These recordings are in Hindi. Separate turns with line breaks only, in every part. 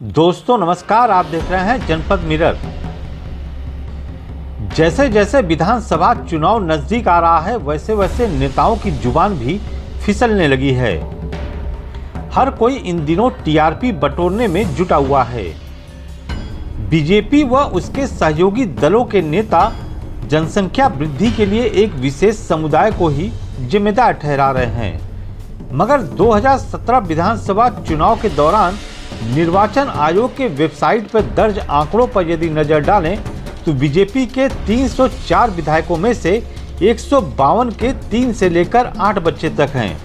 दोस्तों नमस्कार, आप देख रहे हैं जनपद मिरर। जैसे जैसे विधानसभा चुनाव नजदीक आ रहा है वैसे वैसे नेताओं की जुबान भी फिसलने लगी है। हर कोई इन दिनों टीआरपी बटोरने में जुटा हुआ है। बीजेपी व उसके सहयोगी दलों के नेता जनसंख्या वृद्धि के लिए एक विशेष समुदाय को ही जिम्मेदार ठहरा रहे हैं, मगर 2017 विधानसभा चुनाव के दौरान निर्वाचन आयोग के वेबसाइट पर दर्ज आंकड़ों पर यदि नजर डालें तो बीजेपी के 304 विधायकों में से 152 के 3 से लेकर 8 बच्चे तक हैं।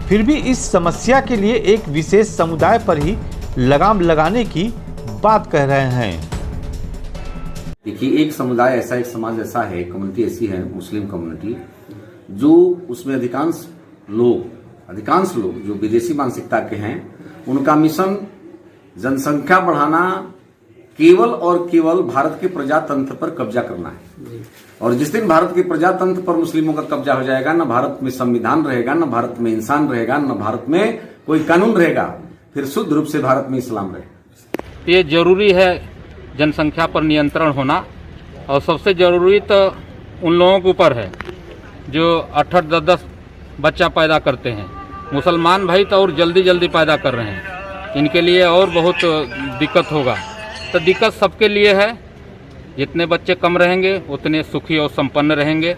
फिर भी इस समस्या के लिए एक विशेष समुदाय पर ही लगाम लगाने की बात कह रहे हैं।
देखिए, एक समुदाय ऐसा, एक समाज ऐसा है, कम्युनिटी ऐसी है, मुस्लिम कम्युनिटी, जो उसमें अधिकांश लोग जो विदेशी मानसिकता के हैं, उनका मिशन जनसंख्या बढ़ाना केवल और केवल भारत के प्रजातंत्र पर कब्जा करना है। और जिस दिन भारत के प्रजातंत्र पर मुस्लिमों का कब्जा हो जाएगा, न भारत में संविधान रहेगा, न भारत में इंसान रहेगा, न भारत में कोई कानून रहेगा, फिर शुद्ध रूप से भारत में इस्लाम रहेगा।
ये जरूरी है जनसंख्या पर नियंत्रण होना, और सबसे जरूरी तो उन लोगों के ऊपर है जो 8-10 बच्चा पैदा करते हैं। मुसलमान भाई तो और जल्दी पैदा कर रहे हैं, इनके लिए और बहुत दिक्कत होगा। तो दिक्कत सबके लिए है, जितने बच्चे कम रहेंगे उतने सुखी और संपन्न रहेंगे।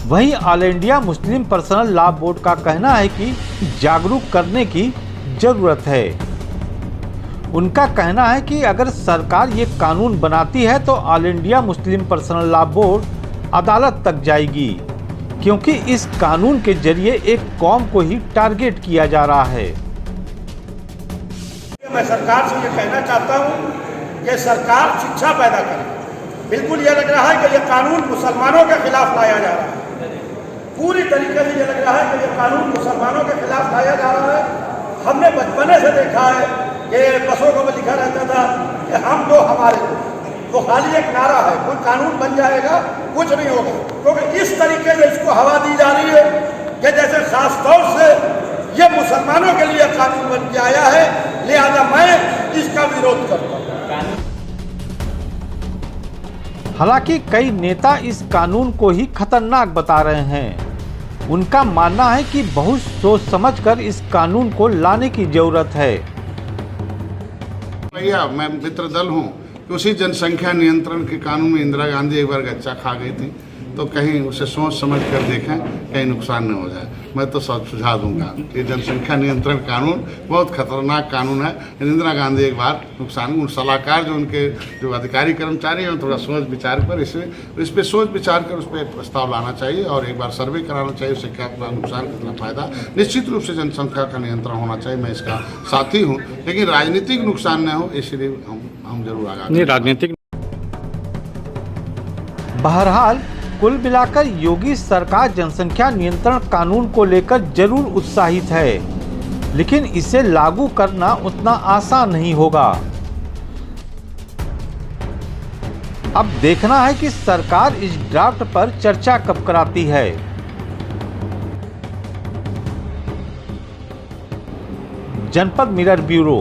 वहीं all India Muslim personal law board का कहना है कि जागरूक करने की जरूरत है। उनका कहना है कि अगर सरकार ये कानून बनाती है तो all India Muslim personal law board अदालत तक जाएगी, क्योंकि इस कानून के जरिए एक कौम को ही टारगेट किया जा रहा है।
मैं सरकार से ये कहना चाहता हूँ कि सरकार शिक्षा पैदा करे। बिल्कुल ये लग रहा है कि ये कानून मुसलमानों के खिलाफ लाया जा रहा है। पूरी तरीके से ये लग रहा है कि ये कानून मुसलमानों के खिलाफ लाया जा रहा है। हमने बचपने से देखा है कि बसों को लिखा रहता था कि हम दो हमारे दो, वो खाली एक नारा है, कोई कानून बन जाएगा कुछ नहीं होगा। क्योंकि इस तरीके से इसको हवा दी जा रही है कि जैसे खास तौर से ये मुसलमानों के लिए कानून बन के आया है, लिहाजा मैं इसका विरोध करता हूँ।
हालांकि कई नेता इस कानून को ही खतरनाक बता रहे हैं। उनका मानना है कि बहुत सोच समझकर इस कानून को लाने की जरूरत है।
भैया, मैं मित्र दल हूँ कि उसी जनसंख्या नियंत्रण के कानून में इंदिरा गांधी एक बार गच्चा खा गई थी, तो कहीं उसे सोच समझ कर देखें, कहीं नुकसान न हो जाए। मैं तो सुझाव दूंगा कि जनसंख्या नियंत्रण कानून बहुत खतरनाक कानून है। इंदिरा गांधी एक बार नुकसान, उन सलाहकार जो अधिकारी कर्मचारी हैं, थोड़ा सोच विचार पर इस पर सोच विचार कर उस पर प्रस्ताव लाना चाहिए और एक बार सर्वे कराना चाहिए, उससे क्या नुकसान कितना फायदा। निश्चित रूप से जनसंख्या का नियंत्रण होना चाहिए, मैं इसका साथी हूँ, लेकिन राजनीतिक नुकसान न हो, इसलिए हम जरूर आगे
राजनीतिक।
बहरहाल कुल मिलाकर योगी सरकार जनसंख्या नियंत्रण कानून को लेकर जरूर उत्साहित है, लेकिन इसे लागू करना उतना आसान नहीं होगा। अब देखना है कि सरकार इस ड्राफ्ट पर चर्चा कब कराती है। जनपद मिरर ब्यूरो।